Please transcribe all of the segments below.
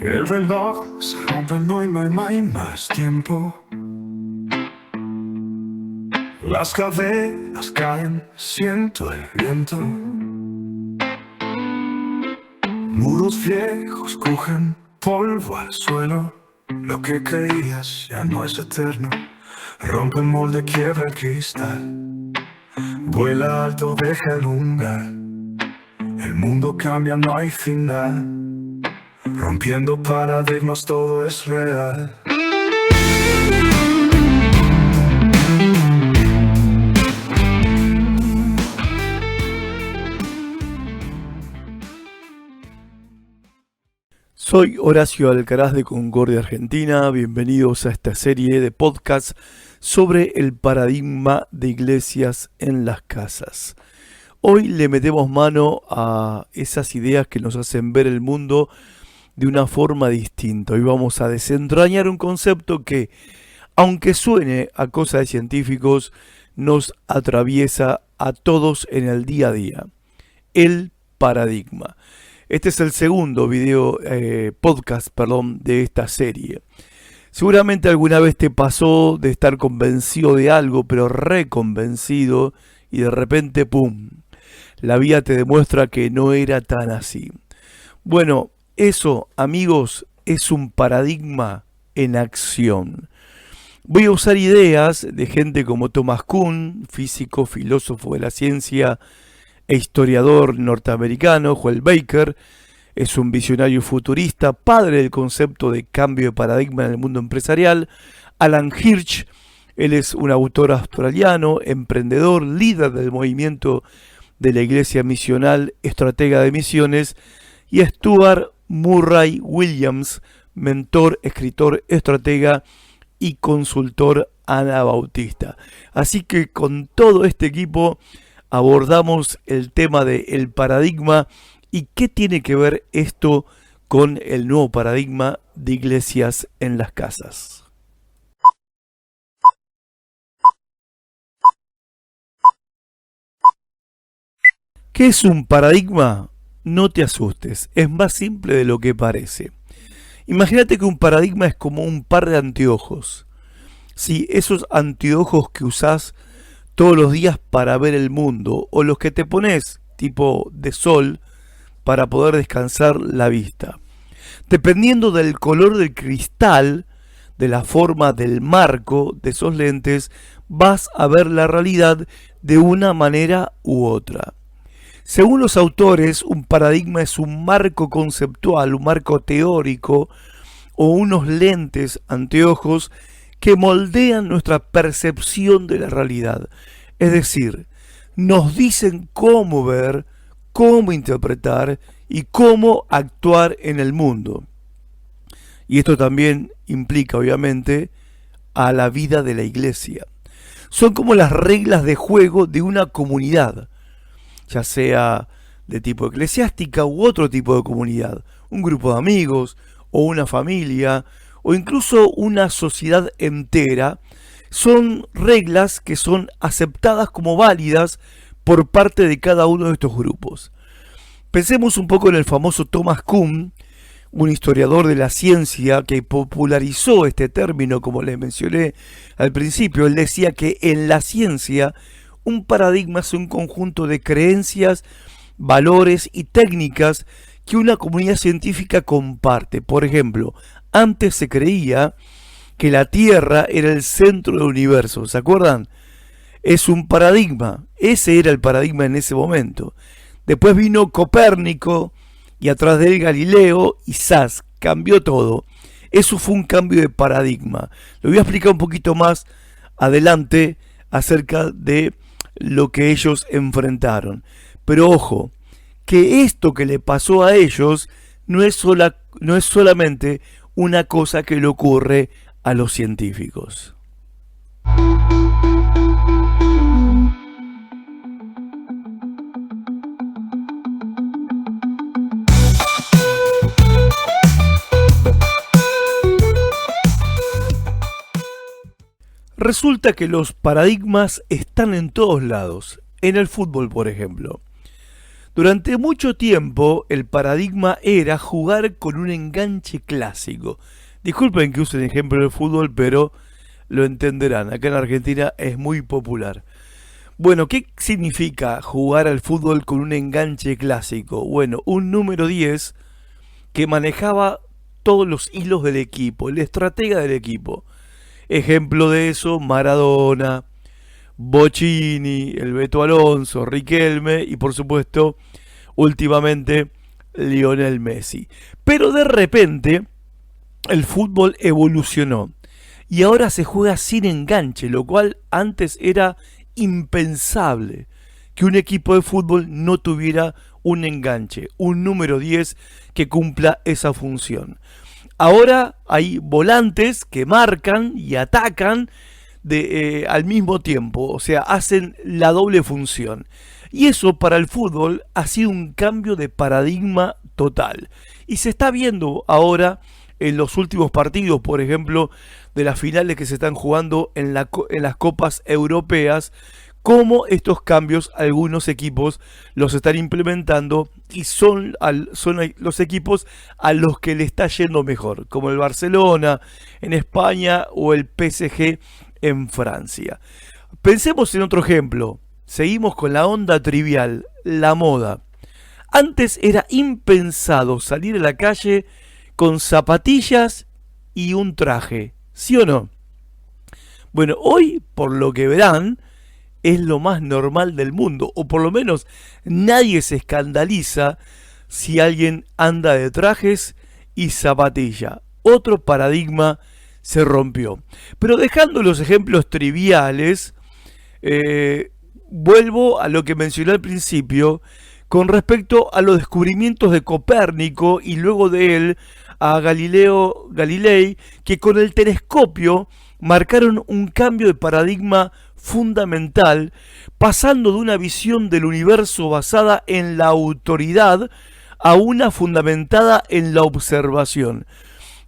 El reloj se rompe, no hay más tiempo. Las cadenas caen, siento el viento. Muros viejos cogen polvo al suelo. Lo que creías ya no es eterno. Rompe el molde, quiebra el cristal. Vuela alto, deja el lugar. El mundo cambia, no hay final. Rompiendo paradigmas, todo es real. Soy Horacio Alcaraz de Concordia, Argentina. Bienvenidos a esta serie de podcasts sobre el paradigma de iglesias en las casas. Hoy le metemos mano a esas ideas que nos hacen ver el mundo de una forma distinta. Hoy vamos a desentrañar un concepto que, aunque suene a cosa de científicos, nos atraviesa a todos en el día a día. El paradigma. Este es el segundo podcast de esta serie. Seguramente alguna vez te pasó de estar convencido de algo, pero reconvencido, y de repente, ¡pum!, la vida te demuestra que no era tan así. Bueno, eso, amigos, es un paradigma en acción. Voy a usar ideas de gente como Thomas Kuhn, físico, filósofo de la ciencia e historiador norteamericano. Joel Baker es un visionario futurista, padre del concepto de cambio de paradigma en el mundo empresarial. Alan Hirsch, él es un autor australiano, emprendedor, líder del movimiento de la iglesia misional, estratega de misiones. Y Stuart Murray Williams, mentor, escritor, estratega y consultor anabautista. Así que con todo este equipo abordamos el tema del paradigma y qué tiene que ver esto con el nuevo paradigma de iglesias en las casas. ¿Qué es un paradigma? No te asustes, es más simple de lo que parece. Imagínate que un paradigma es como un par de anteojos. Sí, esos anteojos que usás todos los días para ver el mundo, o los que te pones tipo de sol para poder descansar la vista. Dependiendo del color del cristal, de la forma del marco de esos lentes, vas a ver la realidad de una manera u otra. Según los autores, un paradigma es un marco conceptual, un marco teórico o unos lentes, anteojos, que moldean nuestra percepción de la realidad. Es decir, nos dicen cómo ver, cómo interpretar y cómo actuar en el mundo. Y esto también implica, obviamente, a la vida de la iglesia. Son como las reglas de juego de una comunidad, ya sea de tipo eclesiástica u otro tipo de comunidad, un grupo de amigos o una familia o incluso una sociedad entera. Son reglas que son aceptadas como válidas por parte de cada uno de estos grupos. Pensemos un poco en el famoso Thomas Kuhn, un historiador de la ciencia que popularizó este término, como les mencioné al principio. Él decía que en la ciencia un paradigma es un conjunto de creencias, valores y técnicas que una comunidad científica comparte. Por ejemplo, antes se creía que la Tierra era el centro del universo, ¿se acuerdan? Es un paradigma, ese era el paradigma en ese momento. Después vino Copérnico y atrás de él Galileo y ¡zas!, cambió todo. Eso fue un cambio de paradigma. Lo voy a explicar un poquito más adelante acerca de lo que ellos enfrentaron. Pero ojo, que esto que le pasó a ellos no es solamente una cosa que le ocurre a los científicos. Resulta que los paradigmas están en todos lados. En el fútbol, por ejemplo. Durante mucho tiempo el paradigma era jugar con un enganche clásico. Disculpen que use el ejemplo del fútbol, pero lo entenderán. Acá en Argentina es muy popular. Bueno, ¿qué significa jugar al fútbol con un enganche clásico? Bueno, un número 10 que manejaba todos los hilos del equipo, el estratega del equipo. Ejemplo de eso, Maradona, Bocini, el Beto Alonso, Riquelme y por supuesto, últimamente, Lionel Messi. Pero de repente, el fútbol evolucionó y ahora se juega sin enganche, lo cual antes era impensable que un equipo de fútbol no tuviera un enganche, un número 10 que cumpla esa función. Ahora hay volantes que marcan y atacan al mismo tiempo, o sea, hacen la doble función. Y eso para el fútbol ha sido un cambio de paradigma total. Y se está viendo ahora en los últimos partidos, por ejemplo, de las finales que se están jugando en las copas europeas, cómo estos cambios algunos equipos los están implementando y son los equipos a los que le está yendo mejor, como el Barcelona en España o el PSG en Francia. Pensemos en otro ejemplo. Seguimos con la onda trivial, la moda. Antes era impensado salir a la calle con zapatillas y un traje, ¿sí o no? Bueno, hoy, por lo que verán, es lo más normal del mundo, o por lo menos nadie se escandaliza si alguien anda de trajes y zapatilla. Otro paradigma se rompió. Pero dejando los ejemplos triviales, vuelvo a lo que mencioné al principio con respecto a los descubrimientos de Copérnico y luego de él a Galileo Galilei, que con el telescopio marcaron un cambio de paradigma fundamental, pasando de una visión del universo basada en la autoridad a una fundamentada en la observación.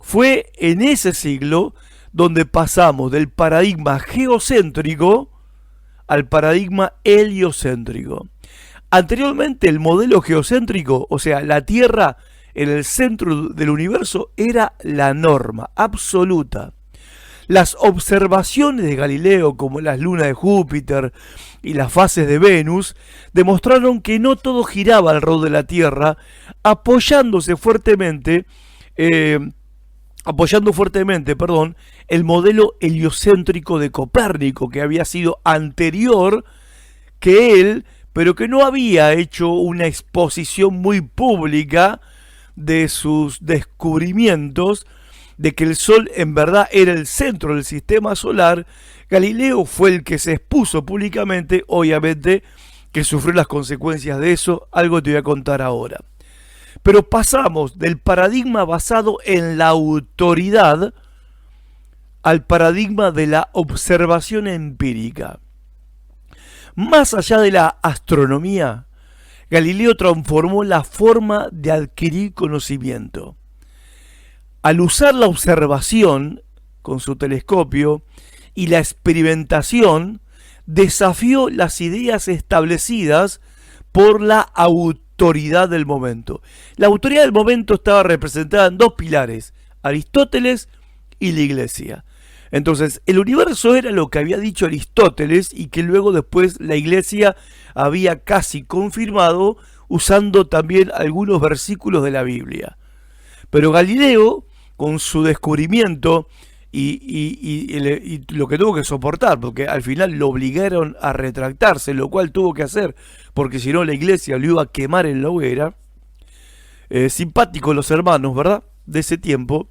Fue en ese siglo donde pasamos del paradigma geocéntrico al paradigma heliocéntrico. Anteriormente el modelo geocéntrico, o sea, la Tierra en el centro del universo, era la norma absoluta. Las observaciones de Galileo, como las lunas de Júpiter y las fases de Venus, demostraron que no todo giraba alrededor de la Tierra, apoyando fuertemente, el modelo heliocéntrico de Copérnico, que había sido anterior que él, pero que no había hecho una exposición muy pública de sus descubrimientos, de que el Sol en verdad era el centro del sistema solar. Galileo fue el que se expuso públicamente, obviamente que sufrió las consecuencias de eso, algo te voy a contar ahora. Pero pasamos del paradigma basado en la autoridad al paradigma de la observación empírica. Más allá de la astronomía, Galileo transformó la forma de adquirir conocimiento. Al usar la observación con su telescopio y la experimentación, desafió las ideas establecidas por la autoridad del momento. La autoridad del momento estaba representada en dos pilares, Aristóteles y la Iglesia. Entonces, el universo era lo que había dicho Aristóteles y que luego después la Iglesia había casi confirmado usando también algunos versículos de la Biblia. Pero Galileo, con su descubrimiento y lo que tuvo que soportar, porque al final lo obligaron a retractarse, lo cual tuvo que hacer, porque si no la Iglesia lo iba a quemar en la hoguera. Simpáticos los hermanos, ¿verdad?, de ese tiempo.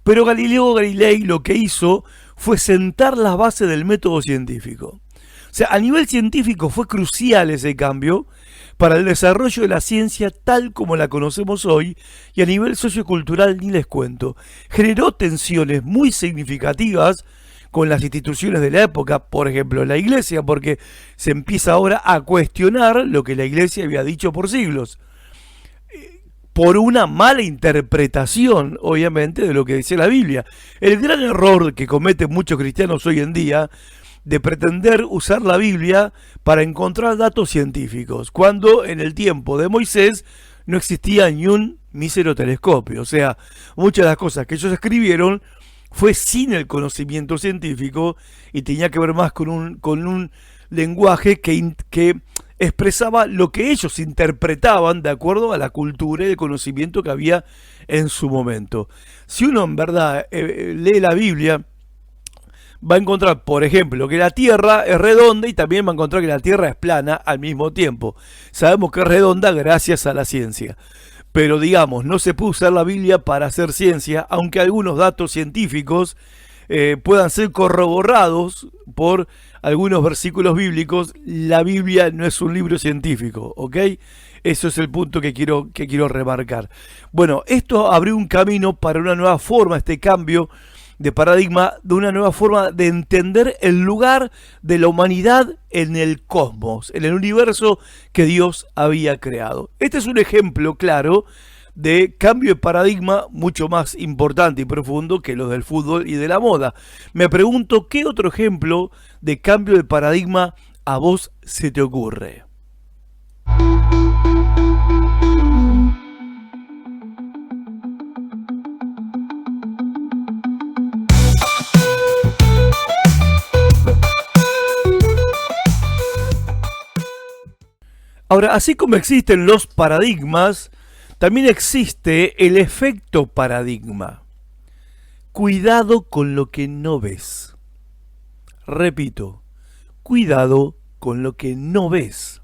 Pero Galileo Galilei lo que hizo fue sentar las bases del método científico. O sea, a nivel científico fue crucial ese cambio para el desarrollo de la ciencia tal como la conocemos hoy, y a nivel sociocultural ni les cuento. Generó tensiones muy significativas con las instituciones de la época, por ejemplo la Iglesia, porque se empieza ahora a cuestionar lo que la Iglesia había dicho por siglos, por una mala interpretación, obviamente, de lo que decía la Biblia. El gran error que cometen muchos cristianos hoy en día de pretender usar la Biblia para encontrar datos científicos, cuando en el tiempo de Moisés no existía ni un mísero telescopio. O sea, muchas de las cosas que ellos escribieron fue sin el conocimiento científico y tenía que ver más con un lenguaje que expresaba lo que ellos interpretaban de acuerdo a la cultura y el conocimiento que había en su momento. Si uno en verdad lee la Biblia, va a encontrar, por ejemplo, que la Tierra es redonda y también va a encontrar que la Tierra es plana al mismo tiempo. Sabemos que es redonda gracias a la ciencia. Pero digamos, no se puede usar la Biblia para hacer ciencia, aunque algunos datos científicos puedan ser corroborados por algunos versículos bíblicos. La Biblia no es un libro científico, ¿ok? Eso es el punto que quiero remarcar. Bueno, esto abrió un camino para una nueva forma, este cambio de paradigma, de una nueva forma de entender el lugar de la humanidad en el cosmos, en el universo que Dios había creado. Este es un ejemplo claro de cambio de paradigma mucho más importante y profundo que los del fútbol y de la moda. Me pregunto, ¿qué otro ejemplo de cambio de paradigma a vos se te ocurre? Ahora, así como existen los paradigmas, también existe el efecto paradigma. Cuidado con lo que no ves. Repito, cuidado con lo que no ves.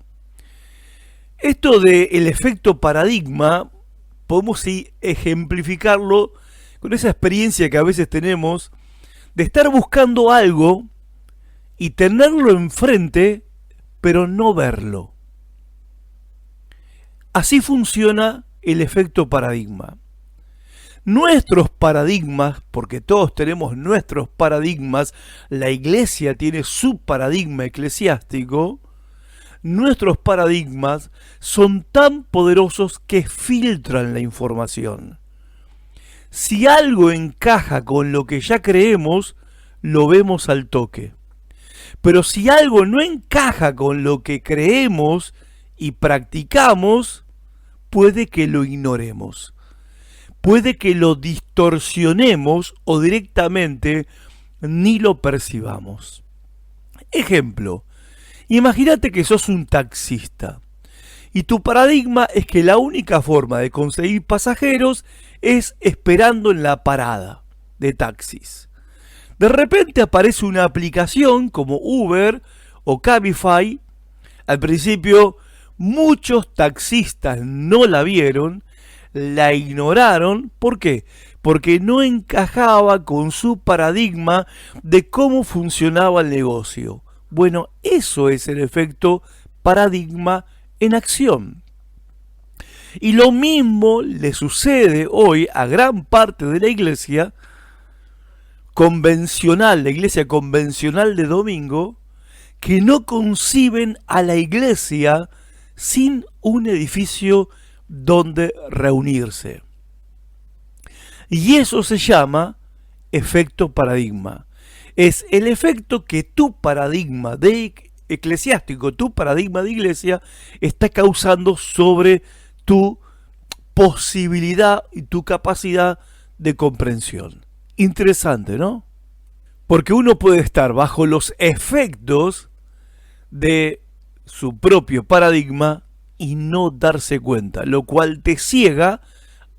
Esto del efecto paradigma, podemos ejemplificarlo con esa experiencia que a veces tenemos de estar buscando algo y tenerlo enfrente, pero no verlo. Así funciona el efecto paradigma. Nuestros paradigmas, porque todos tenemos nuestros paradigmas, la iglesia tiene su paradigma eclesiástico, nuestros paradigmas son tan poderosos que filtran la información. Si algo encaja con lo que ya creemos, lo vemos al toque. Pero si algo no encaja con lo que creemos y practicamos, puede que lo ignoremos, puede que lo distorsionemos o directamente ni lo percibamos. Ejemplo, imagínate que sos un taxista y tu paradigma es que la única forma de conseguir pasajeros es esperando en la parada de taxis. De repente aparece una aplicación como Uber o Cabify. Al principio muchos taxistas no la vieron, la ignoraron. ¿Por qué? Porque no encajaba con su paradigma de cómo funcionaba el negocio. Bueno, eso es el efecto paradigma en acción. Y lo mismo le sucede hoy a gran parte de la iglesia convencional, la iglesia convencional de domingo, que no conciben a la iglesia sin un edificio donde reunirse. Y eso se llama efecto paradigma. Es el efecto que tu paradigma de eclesiástico, tu paradigma de iglesia, está causando sobre tu posibilidad y tu capacidad de comprensión. Interesante, ¿no? Porque uno puede estar bajo los efectos de su propio paradigma y no darse cuenta, lo cual te ciega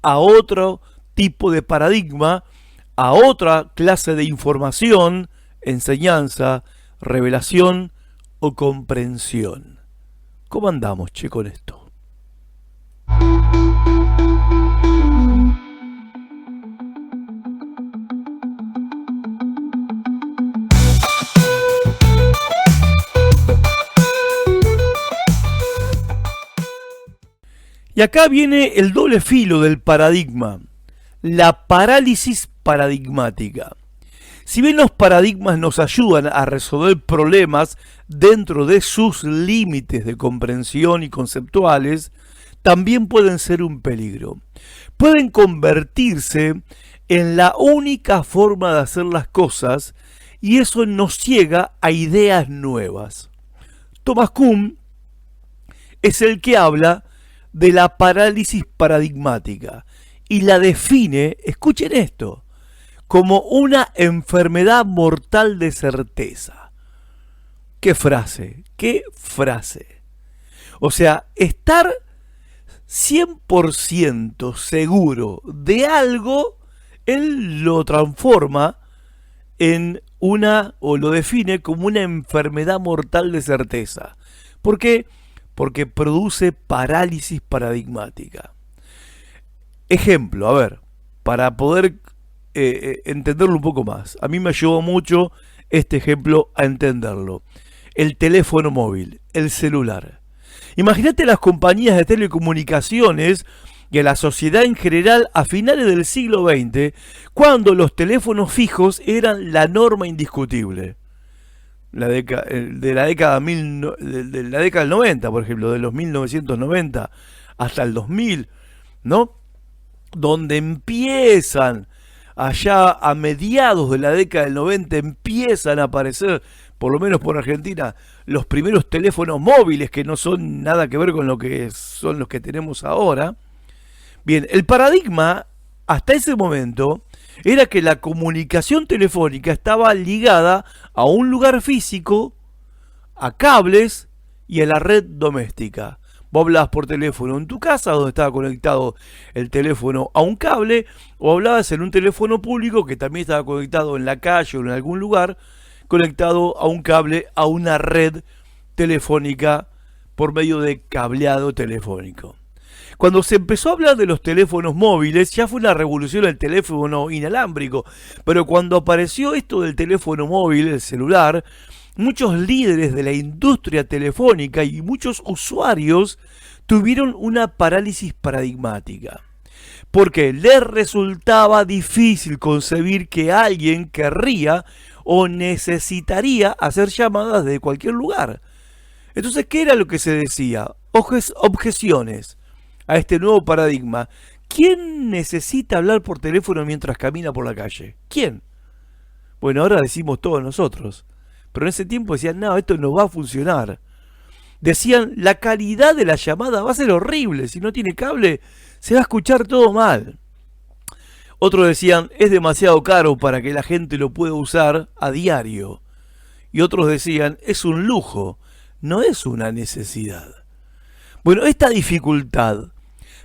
a otro tipo de paradigma, a otra clase de información, enseñanza, revelación o comprensión. ¿Cómo andamos, che, con esto? Y acá viene el doble filo del paradigma, la parálisis paradigmática. Si bien los paradigmas nos ayudan a resolver problemas dentro de sus límites de comprensión y conceptuales, también pueden ser un peligro. Pueden convertirse en la única forma de hacer las cosas y eso nos ciega a ideas nuevas. Thomas Kuhn es el que habla de la parálisis paradigmática y la define, escuchen esto, como una enfermedad mortal de certeza. ¿Qué frase? ¿Qué frase? O sea, estar 100% seguro de algo, él lo transforma en una, o lo define como una enfermedad mortal de certeza. ¿Por qué? Porque produce parálisis paradigmática. Ejemplo, a ver, para poder entenderlo un poco más. A mí me ayudó mucho este ejemplo a entenderlo. El teléfono móvil, el celular. Imagínate las compañías de telecomunicaciones y a la sociedad en general a finales del siglo XX, cuando los teléfonos fijos eran la norma indiscutible. De la década del 90, por ejemplo, de los 1990 hasta el 2000, ¿no? Donde empiezan, allá a mediados de la década del 90, empiezan a aparecer, por lo menos por Argentina, los primeros teléfonos móviles que no son nada que ver con lo que son los que tenemos ahora. Bien, el paradigma hasta ese momento era que la comunicación telefónica estaba ligada a un lugar físico, a cables y a la red doméstica. Vos hablabas por teléfono en tu casa, donde estaba conectado el teléfono a un cable, o hablabas en un teléfono público que también estaba conectado en la calle o en algún lugar, conectado a un cable, a una red telefónica por medio de cableado telefónico. Cuando se empezó a hablar de los teléfonos móviles, ya fue una revolución el teléfono inalámbrico, pero cuando apareció esto del teléfono móvil, el celular, muchos líderes de la industria telefónica y muchos usuarios tuvieron una parálisis paradigmática, porque les resultaba difícil concebir que alguien querría o necesitaría hacer llamadas de cualquier lugar. Entonces, ¿qué era lo que se decía? Objeciones a este nuevo paradigma. ¿Quién necesita hablar por teléfono mientras camina por la calle? ¿Quién? Bueno, ahora decimos todos nosotros. Pero en ese tiempo decían, no, esto no va a funcionar. Decían, la calidad de la llamada va a ser horrible. Si no tiene cable, se va a escuchar todo mal. Otros decían, es demasiado caro para que la gente lo pueda usar a diario. Y otros decían, es un lujo, no es una necesidad. Bueno, esta dificultad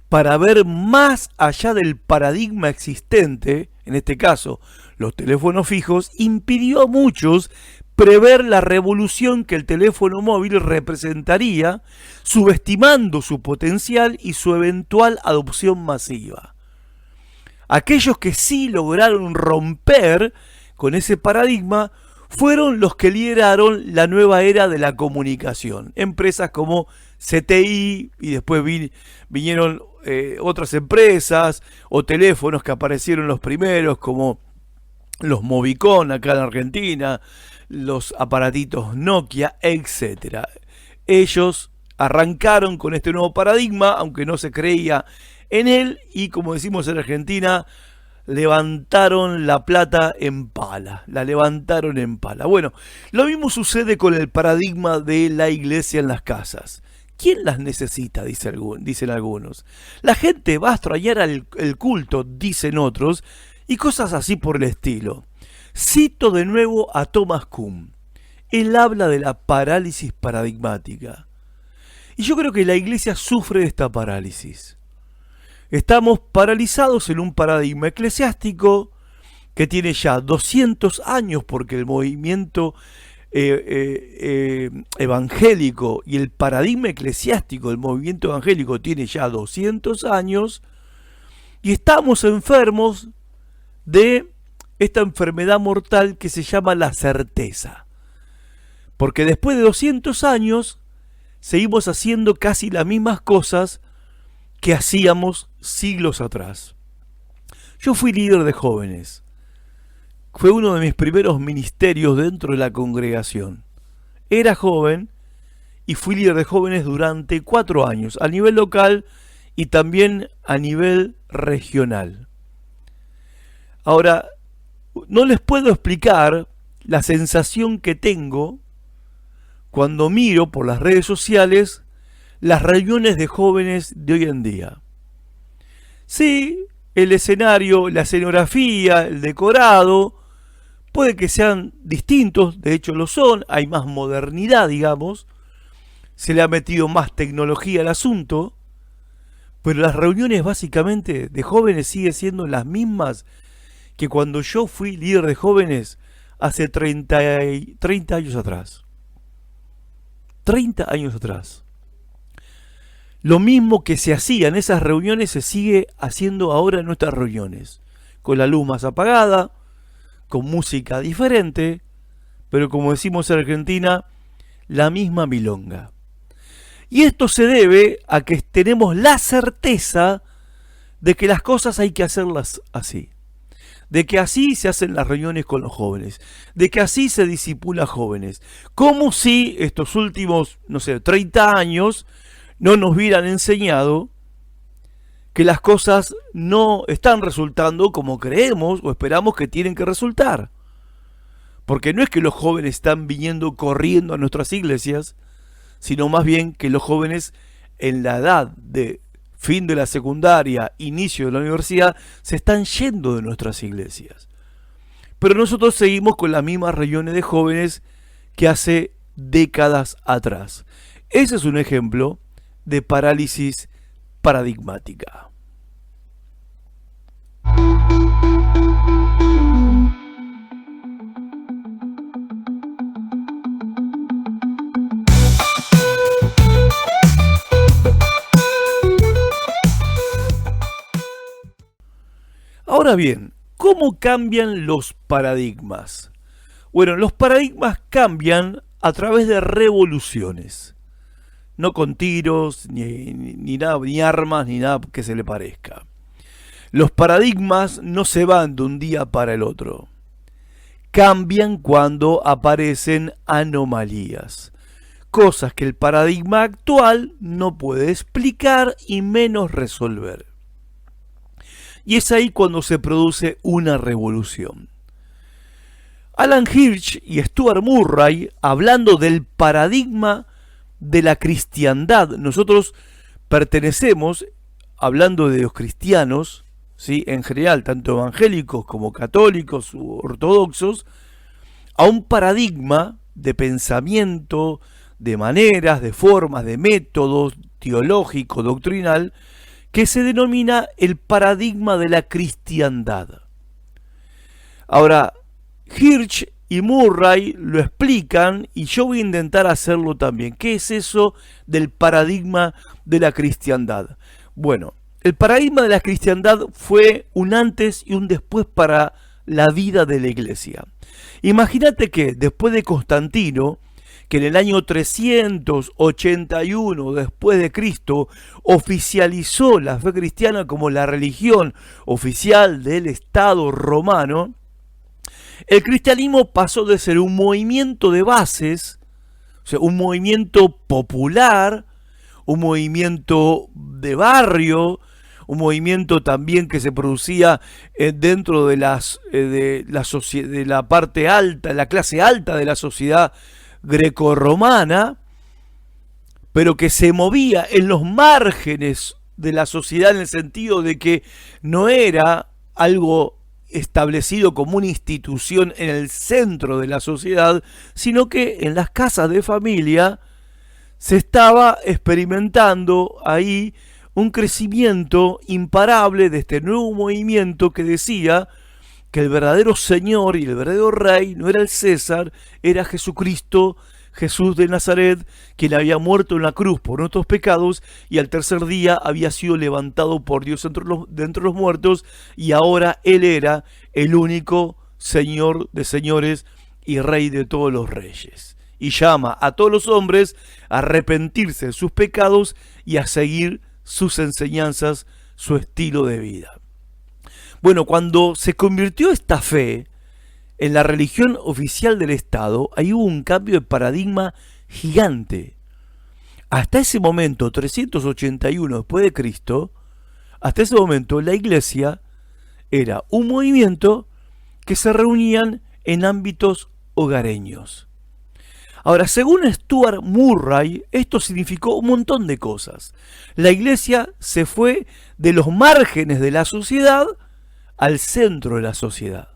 para ver más allá del paradigma existente, en este caso los teléfonos fijos, impidió a muchos prever la revolución que el teléfono móvil representaría, subestimando su potencial y su eventual adopción masiva. Aquellos que sí lograron romper con ese paradigma fueron los que lideraron la nueva era de la comunicación. Empresas como CTI, y después vinieron otras empresas o teléfonos que aparecieron los primeros, como los Movicon acá en Argentina, los aparatitos Nokia, etc. Ellos arrancaron con este nuevo paradigma, aunque no se creía en él, y como decimos en Argentina, levantaron la plata en pala, la levantaron en pala. Bueno, lo mismo sucede con el paradigma de la iglesia en las casas. ¿Quién las necesita? Dicen algunos. La gente va a extrañar el culto, dicen otros, y cosas así por el estilo. Cito de nuevo a Thomas Kuhn. Él habla de la parálisis paradigmática. Y yo creo que la iglesia sufre de esta parálisis. Estamos paralizados en un paradigma eclesiástico que tiene ya 200 años, porque el movimiento evangélico y el paradigma eclesiástico del movimiento evangélico tiene ya 200 años, y estamos enfermos de esta enfermedad mortal que se llama la certeza. Porque después de 200 años seguimos haciendo casi las mismas cosas que hacíamos siglos atrás. Yo fui líder de jóvenes. Fue uno de mis primeros ministerios dentro de la congregación. Era joven y fui líder de jóvenes durante 4 años, a nivel local y también a nivel regional. Ahora, no les puedo explicar la sensación que tengo cuando miro por las redes sociales las reuniones de jóvenes de hoy en día. Sí, el escenario, la escenografía, el decorado, puede que sean distintos, de hecho lo son, hay más modernidad, digamos, se le ha metido más tecnología al asunto, pero las reuniones básicamente de jóvenes siguen siendo las mismas que cuando yo fui líder de jóvenes hace 30 años atrás. 30 años atrás. Lo mismo que se hacía en esas reuniones se sigue haciendo ahora en nuestras reuniones, con la luz más apagada, con música diferente, pero como decimos en Argentina, la misma milonga. Y esto se debe a que tenemos la certeza de que las cosas hay que hacerlas así, de que así se hacen las reuniones con los jóvenes, de que así se disipula jóvenes, como si estos últimos, 30 años no nos hubieran enseñado que las cosas no están resultando como creemos o esperamos que tienen que resultar. Porque no es que los jóvenes están viniendo corriendo a nuestras iglesias, sino más bien que los jóvenes en la edad de fin de la secundaria, inicio de la universidad, se están yendo de nuestras iglesias. Pero nosotros seguimos con las mismas reuniones de jóvenes que hace décadas atrás. Ese es un ejemplo de parálisis paradigmática. Ahora bien, ¿cómo cambian los paradigmas? Bueno, los paradigmas cambian a través de revoluciones. No con tiros, ni nada, ni armas, ni nada que se le parezca. Los paradigmas no se van de un día para el otro. Cambian cuando aparecen anomalías. Cosas que el paradigma actual no puede explicar y menos resolver. Y es ahí cuando se produce una revolución. Alan Hirsch y Stuart Murray, hablando del paradigma de la cristiandad, nosotros pertenecemos, hablando de los cristianos, ¿sí?, en general, tanto evangélicos como católicos u ortodoxos, a un paradigma de pensamiento, de maneras, de formas, de métodos teológico, doctrinal, que se denomina el paradigma de la cristiandad. Ahora, Hirsch y Murray lo explican y yo voy a intentar hacerlo también. ¿Qué es eso del paradigma de la cristiandad? Bueno, el paradigma de la cristiandad fue un antes y un después para la vida de la iglesia. Imagínate que después de Constantino, que en el año 381 después de Cristo oficializó la fe cristiana como la religión oficial del Estado romano, el cristianismo pasó de ser un movimiento de bases, o sea, un movimiento popular, un movimiento de barrio, un movimiento también que se producía dentro de la parte alta, la clase alta de la sociedad grecorromana, pero que se movía en los márgenes de la sociedad en el sentido de que no era algo establecido como una institución en el centro de la sociedad, sino que en las casas de familia se estaba experimentando ahí un crecimiento imparable de este nuevo movimiento que decía que el verdadero Señor y el verdadero Rey no era el César, era Jesucristo, Jesús de Nazaret, quien había muerto en la cruz por nuestros pecados y al tercer día había sido levantado por Dios de entre los muertos, y ahora Él era el único Señor de señores y Rey de todos los reyes. Y llama a todos los hombres a arrepentirse de sus pecados y a seguir sus enseñanzas, su estilo de vida. Bueno, cuando se convirtió esta fe en la religión oficial del Estado, ahí hubo un cambio de paradigma gigante. Hasta ese momento, 381 después de Cristo, hasta ese momento la iglesia era un movimiento que se reunían en ámbitos hogareños. Ahora, según Stuart Murray, esto significó un montón de cosas. La iglesia se fue de los márgenes de la sociedad al centro de la sociedad.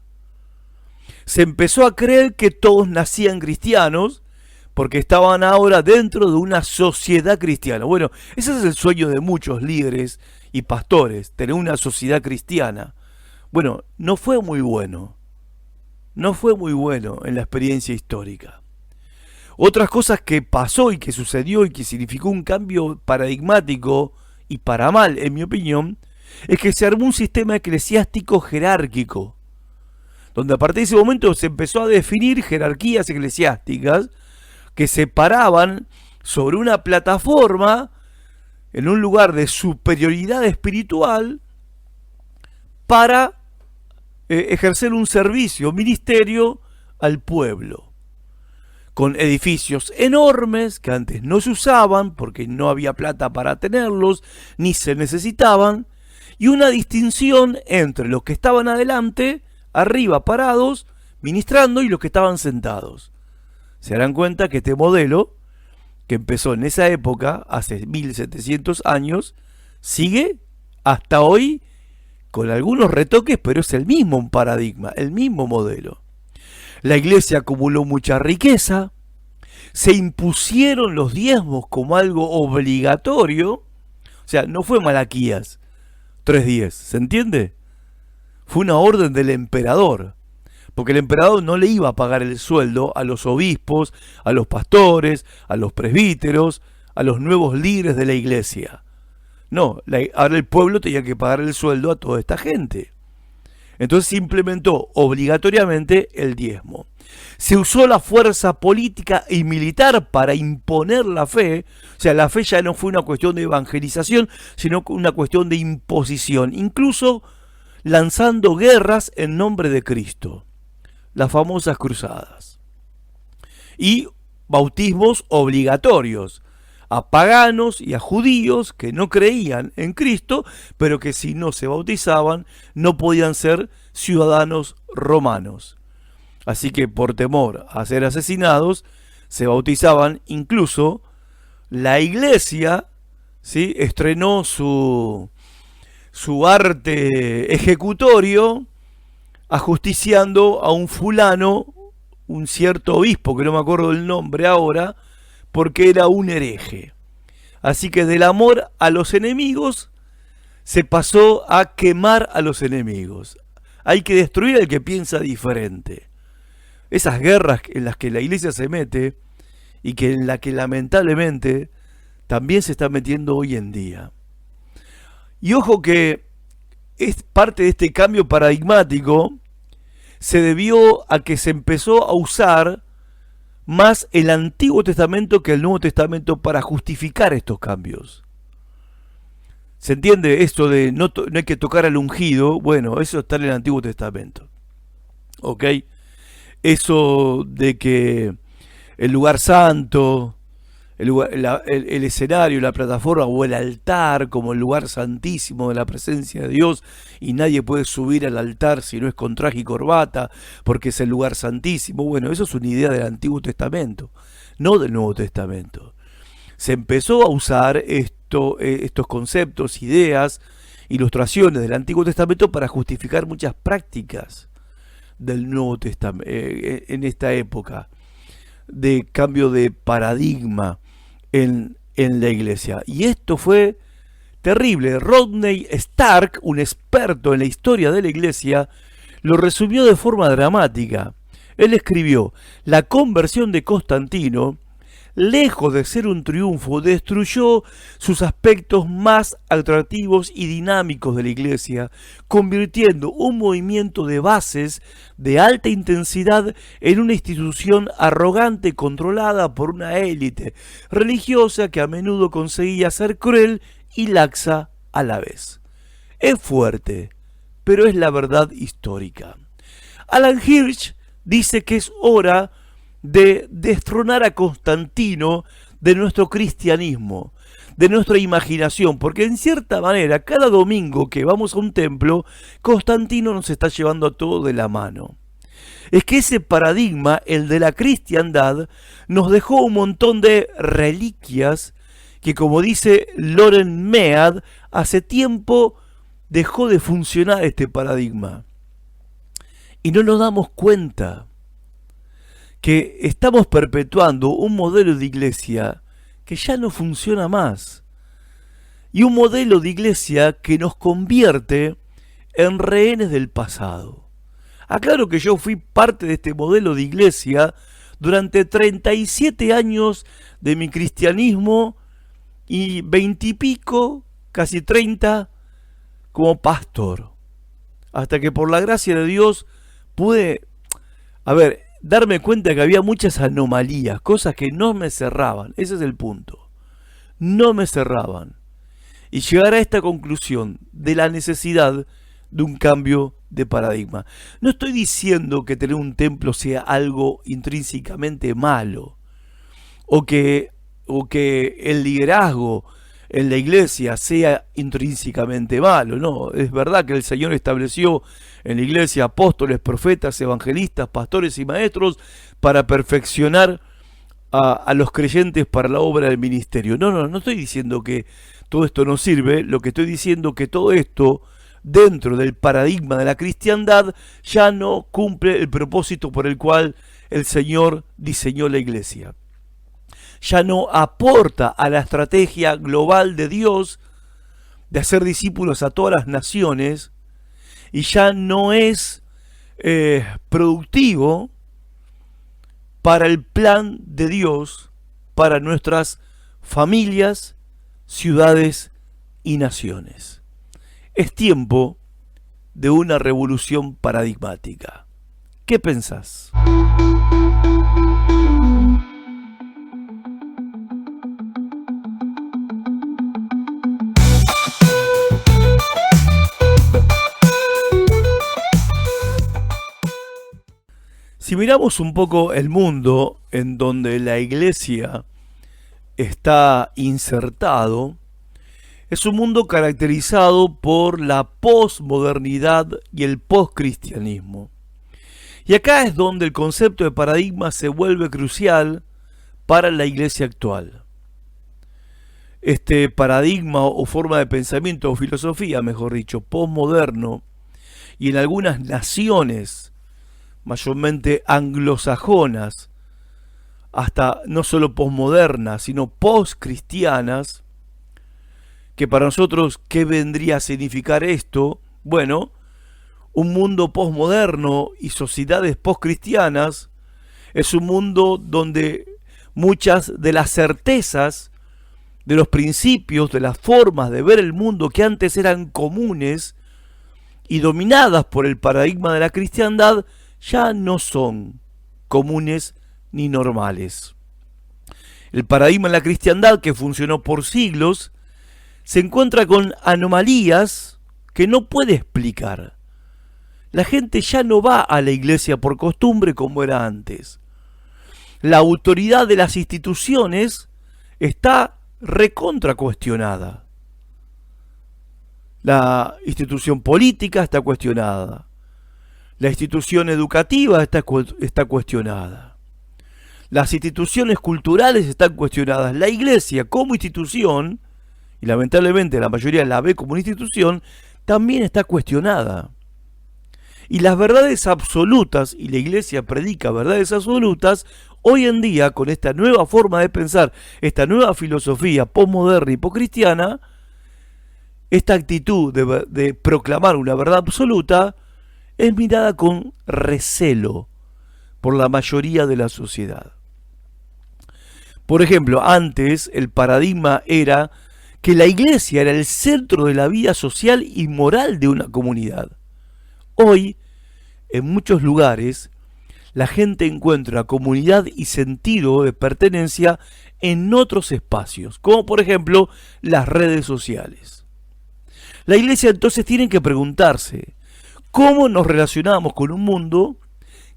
Se empezó a creer que todos nacían cristianos porque estaban ahora dentro de una sociedad cristiana. Bueno, ese es el sueño de muchos líderes y pastores, tener una sociedad cristiana. Bueno, no fue muy bueno. No fue muy bueno en la experiencia histórica. Otras cosas que pasó y que sucedió y que significó un cambio paradigmático y para mal, en mi opinión, es que se armó un sistema eclesiástico jerárquico, donde a partir de ese momento se empezó a definir jerarquías eclesiásticas que se paraban sobre una plataforma en un lugar de superioridad espiritual para ejercer un servicio, ministerio al pueblo, con edificios enormes que antes no se usaban porque no había plata para tenerlos, ni se necesitaban, y una distinción entre los que estaban adelante, arriba parados, ministrando, y los que estaban sentados. Se darán cuenta que este modelo, que empezó en esa época, hace 1700 años, sigue hasta hoy con algunos retoques, pero es el mismo paradigma, el mismo modelo. La iglesia acumuló mucha riqueza, se impusieron los diezmos como algo obligatorio, o sea, no fue Malaquías 3:10, ¿se entiende? Fue una orden del emperador, porque el emperador no le iba a pagar el sueldo a los obispos, a los pastores, a los presbíteros, a los nuevos líderes de la iglesia. No, ahora el pueblo tenía que pagar el sueldo a toda esta gente. Entonces se implementó obligatoriamente el diezmo. Se usó la fuerza política y militar para imponer la fe. O sea, la fe ya no fue una cuestión de evangelización, sino una cuestión de imposición. Incluso lanzando guerras en nombre de Cristo. Las famosas cruzadas. Y bautismos obligatorios a paganos y a judíos que no creían en Cristo, pero que si no se bautizaban no podían ser ciudadanos romanos. Así que por temor a ser asesinados, se bautizaban. Incluso la iglesia, ¿sí?, estrenó su arte ejecutorio ajusticiando a un fulano, un cierto obispo, que no me acuerdo el nombre ahora, porque era un hereje. Así que del amor a los enemigos se pasó a quemar a los enemigos. Hay que destruir al que piensa diferente. Esas guerras en las que la iglesia se mete y que en la que lamentablemente también se está metiendo hoy en día. Y ojo que es parte de este cambio paradigmático se debió a que se empezó a usar más el Antiguo Testamento que el Nuevo Testamento para justificar estos cambios. ¿Se entiende esto de no hay que tocar al ungido? Bueno, eso está en el Antiguo Testamento. ¿Ok? Eso de que el lugar santo, el escenario, la plataforma o el altar como el lugar santísimo de la presencia de Dios, y nadie puede subir al altar si no es con traje y corbata porque es el lugar santísimo. Bueno, eso es una idea del Antiguo Testamento, no del Nuevo Testamento. Se empezó a usar estos conceptos, ideas, ilustraciones del Antiguo Testamento para justificar muchas prácticas del Nuevo Testamento en esta época de cambio de paradigma en la iglesia. Y esto fue terrible. Rodney Stark, un experto en la historia de la iglesia, lo resumió de forma dramática. Él escribió: la conversión de Constantino, lejos de ser un triunfo, destruyó sus aspectos más atractivos y dinámicos de la iglesia, convirtiendo un movimiento de bases de alta intensidad en una institución arrogante controlada por una élite religiosa que a menudo conseguía ser cruel y laxa a la vez. Es fuerte, pero es la verdad histórica. Alan Hirsch dice que es hora de destronar a Constantino de nuestro cristianismo, de nuestra imaginación, porque en cierta manera cada domingo que vamos a un templo, Constantino nos está llevando a todo de la mano. es que ese paradigma, el de la cristiandad, nos dejó un montón de reliquias que, como dice Loren Mead, hace tiempo dejó de funcionar este paradigma. Y no nos damos cuenta que estamos perpetuando un modelo de iglesia que ya no funciona más. Y un modelo de iglesia que nos convierte en rehenes del pasado. Aclaro que yo fui parte de este modelo de iglesia durante 37 años de mi cristianismo y 20 y pico, casi 30, como pastor. Hasta que por la gracia de Dios pude, darme cuenta que había muchas anomalías, cosas que no me cerraban. Ese es el punto. No me cerraban. Y llegar a esta conclusión de la necesidad de un cambio de paradigma. No estoy diciendo que tener un templo sea algo intrínsecamente malo, o que el liderazgo en la iglesia sea intrínsecamente malo. No, es verdad que el Señor estableció en la iglesia apóstoles, profetas, evangelistas, pastores y maestros para perfeccionar a los creyentes para la obra del ministerio. No estoy diciendo que todo esto no sirve. Lo que estoy diciendo es que todo esto, dentro del paradigma de la cristiandad, ya no cumple el propósito por el cual el Señor diseñó la iglesia. Ya no aporta a la estrategia global de Dios de hacer discípulos a todas las naciones, y ya no es productivo para el plan de Dios para nuestras familias, ciudades y naciones. Es tiempo de una revolución paradigmática. ¿Qué pensás? Si miramos un poco el mundo en donde la iglesia está insertado, es un mundo caracterizado por la posmodernidad y el poscristianismo. Y acá es donde el concepto de paradigma se vuelve crucial para la iglesia actual. Este paradigma o forma de pensamiento o filosofía, mejor dicho, posmoderno, y en algunas naciones mayormente anglosajonas, hasta no solo posmodernas, sino postcristianas, que para nosotros, ¿qué vendría a significar esto? Bueno, un mundo posmoderno y sociedades postcristianas es un mundo donde muchas de las certezas, de los principios, de las formas de ver el mundo que antes eran comunes y dominadas por el paradigma de la cristiandad, ya no son comunes ni normales. El paradigma de la cristiandad, que funcionó por siglos, se encuentra con anomalías que no puede explicar. La gente ya no va a la iglesia por costumbre como era antes. La autoridad de las instituciones está recontra cuestionada. La institución política está cuestionada. La institución educativa está cuestionada. Las instituciones culturales están cuestionadas. La iglesia como institución, y lamentablemente la mayoría la ve como una institución, también está cuestionada. Y las verdades absolutas, y la iglesia predica verdades absolutas, hoy en día, con esta nueva forma de pensar, esta nueva filosofía posmoderna y poscristiana, esta actitud de proclamar una verdad absoluta es mirada con recelo por la mayoría de la sociedad. Por ejemplo, antes el paradigma era que la iglesia era el centro de la vida social y moral de una comunidad. Hoy, en muchos lugares, la gente encuentra comunidad y sentido de pertenencia en otros espacios, como por ejemplo las redes sociales. La iglesia entonces tiene que preguntarse, ¿cómo nos relacionamos con un mundo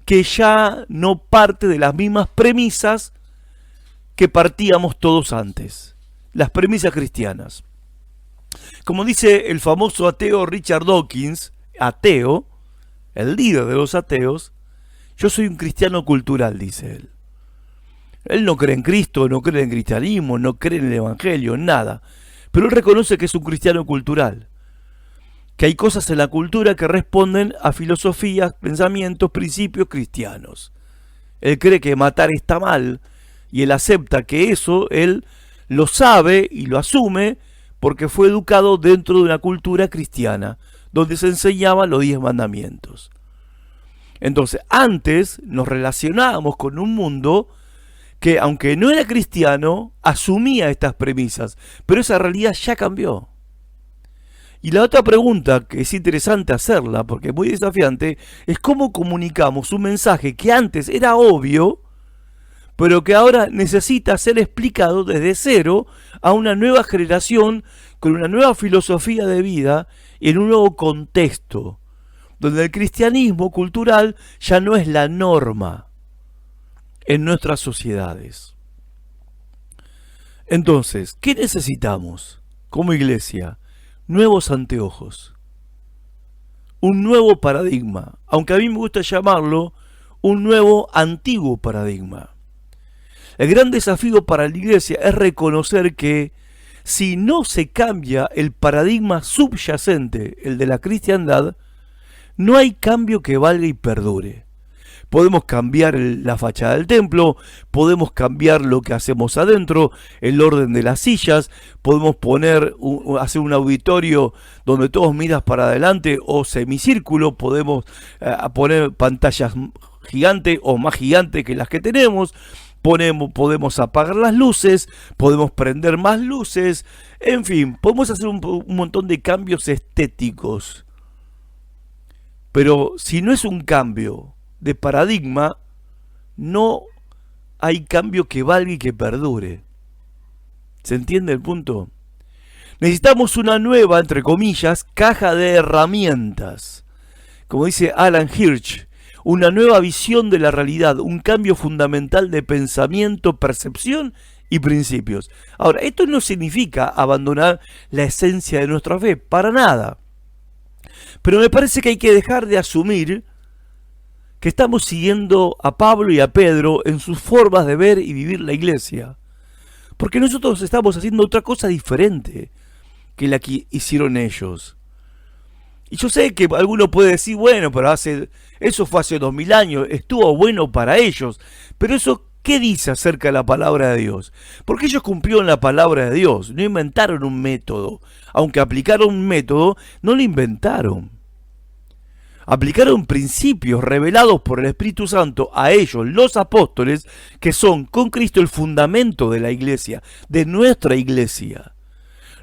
que ya no parte de las mismas premisas que partíamos todos antes? Las premisas cristianas. Como dice el famoso ateo Richard Dawkins, ateo, el líder de los ateos, Yo soy un cristiano cultural, dice él. Él no cree en Cristo, no cree en cristianismo, no cree en el Evangelio, en nada. Pero él reconoce que es un cristiano cultural. Que hay cosas en la cultura que responden a filosofías, pensamientos, principios cristianos. Él cree que matar está mal y él acepta que eso él lo sabe y lo asume porque fue educado dentro de una cultura cristiana donde se enseñaban los 10 mandamientos. Entonces, antes nos relacionábamos con un mundo que, aunque no era cristiano, asumía estas premisas, pero esa realidad ya cambió. Y la otra pregunta, que es interesante hacerla, porque es muy desafiante, es cómo comunicamos un mensaje que antes era obvio, pero que ahora necesita ser explicado desde cero a una nueva generación con una nueva filosofía de vida y en un nuevo contexto, donde el cristianismo cultural ya no es la norma en nuestras sociedades. Entonces, ¿qué necesitamos como iglesia? Nuevos anteojos, un nuevo paradigma, aunque a mí me gusta llamarlo un nuevo antiguo paradigma. El gran desafío para la iglesia es reconocer que si no se cambia el paradigma subyacente, el de la cristiandad, no hay cambio que valga y perdure. Podemos cambiar la fachada del templo, podemos cambiar lo que hacemos adentro, el orden de las sillas, podemos hacer un auditorio donde todos miras para adelante o semicírculo, podemos poner pantallas gigantes o más gigantes que las que tenemos, podemos apagar las luces, podemos prender más luces, en fin, podemos hacer un montón de cambios estéticos. Pero si no es un cambio de paradigma, no hay cambio que valga y que perdure. ¿Se entiende el punto? Necesitamos una nueva, entre comillas, caja de herramientas. Como dice Alan Hirsch, una nueva visión de la realidad, un cambio fundamental de pensamiento, percepción y principios. Ahora, esto no significa abandonar la esencia de nuestra fe, para nada. Pero me parece que hay que dejar de asumir que estamos siguiendo a Pablo y a Pedro en sus formas de ver y vivir la iglesia. Porque nosotros estamos haciendo otra cosa diferente que la que hicieron ellos. Y yo sé que alguno puede decir, bueno, pero eso fue hace 2000 años, estuvo bueno para ellos. Pero eso, ¿qué dice acerca de la palabra de Dios? Porque ellos cumplieron la palabra de Dios, no inventaron un método. Aunque aplicaron un método, no lo inventaron. Aplicaron principios revelados por el Espíritu Santo a ellos, los apóstoles, que son con Cristo el fundamento de la iglesia, de nuestra iglesia.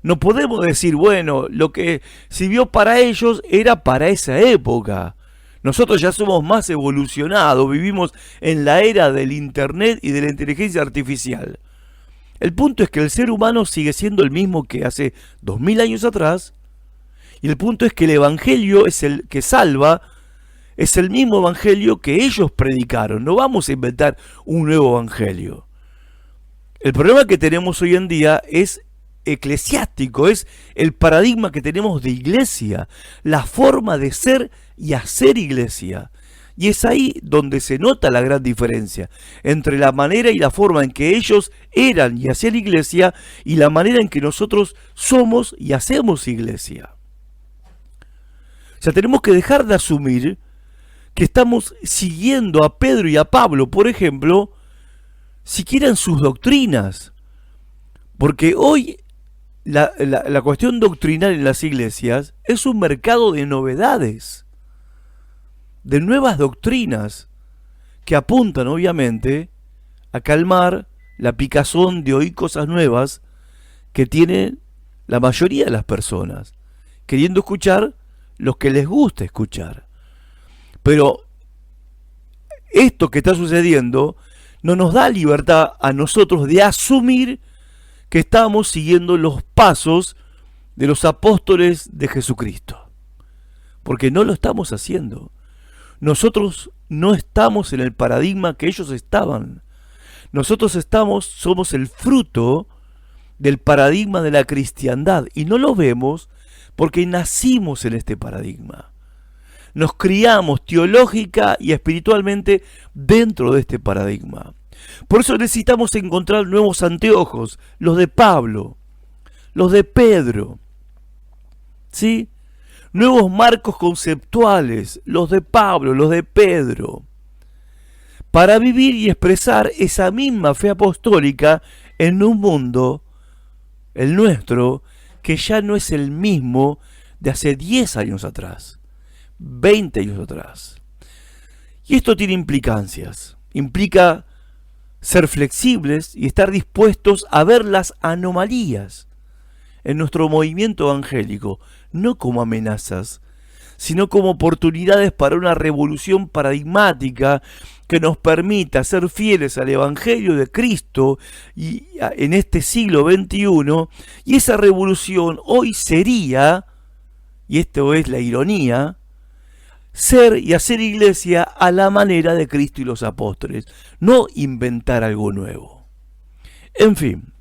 No podemos decir, bueno, lo que sirvió para ellos era para esa época. Nosotros ya somos más evolucionados, vivimos en la era del Internet y de la inteligencia artificial. El punto es que el ser humano sigue siendo el mismo que hace 2000 años atrás. Y el punto es que el evangelio es el que salva, es el mismo evangelio que ellos predicaron. No vamos a inventar un nuevo evangelio. El problema que tenemos hoy en día es eclesiástico, es el paradigma que tenemos de iglesia, la forma de ser y hacer iglesia. Y es ahí donde se nota la gran diferencia entre la manera y la forma en que ellos eran y hacían iglesia y la manera en que nosotros somos y hacemos iglesia. O sea, tenemos que dejar de asumir que estamos siguiendo a Pedro y a Pablo, por ejemplo, siquiera en sus doctrinas. Porque hoy la cuestión doctrinal en las iglesias es un mercado de novedades, de nuevas doctrinas que apuntan obviamente a calmar la picazón de oír cosas nuevas que tienen la mayoría de las personas, queriendo escuchar los que les gusta escuchar. Pero esto que está sucediendo no nos da libertad a nosotros de asumir que estamos siguiendo los pasos de los apóstoles de Jesucristo. Porque no lo estamos haciendo. Nosotros no estamos en el paradigma que ellos estaban. Nosotros somos el fruto del paradigma de la cristiandad y no lo vemos porque nacimos en este paradigma. nos criamos teológica y espiritualmente dentro de este paradigma. Por eso necesitamos encontrar nuevos anteojos, los de Pablo, los de Pedro, ¿sí? Nuevos marcos conceptuales, los de Pablo, los de Pedro, para vivir y expresar esa misma fe apostólica en un mundo, el nuestro, que ya no es el mismo de hace 10 años atrás, 20 años atrás. Y esto tiene implicancias. Implica ser flexibles y estar dispuestos a ver las anomalías en nuestro movimiento evangélico, no como amenazas, sino como oportunidades para una revolución paradigmática que nos permita ser fieles al Evangelio de Cristo y en este siglo XXI. Y esa revolución hoy sería, y esto es la ironía, ser y hacer iglesia a la manera de Cristo y los apóstoles, no inventar algo nuevo. En fin,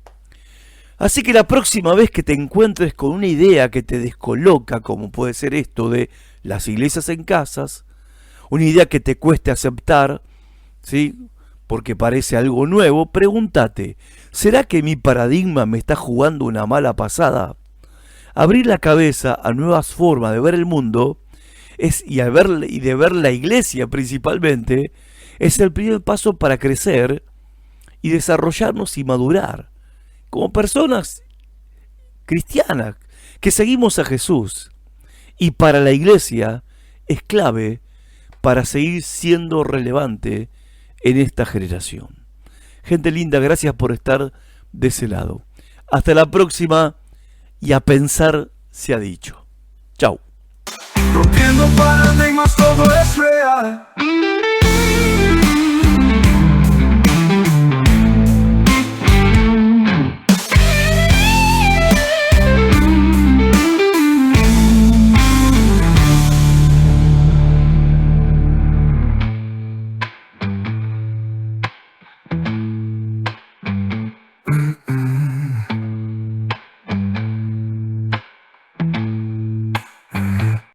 así que la próxima vez que te encuentres con una idea que te descoloca, como puede ser esto de las iglesias en casas, una idea que te cueste aceptar, ¿sí? Porque parece algo nuevo, pregúntate, ¿será que mi paradigma me está jugando una mala pasada? Abrir la cabeza a nuevas formas de ver el mundo y de ver la iglesia principalmente, es el primer paso para crecer y desarrollarnos y madurar como personas cristianas que seguimos a Jesús. Y para la iglesia es clave para seguir siendo relevante en esta generación. Gente linda, gracias por estar de ese lado. Hasta la próxima y a pensar se ha dicho. Chau. Rompiendo paradigmas, todo es real.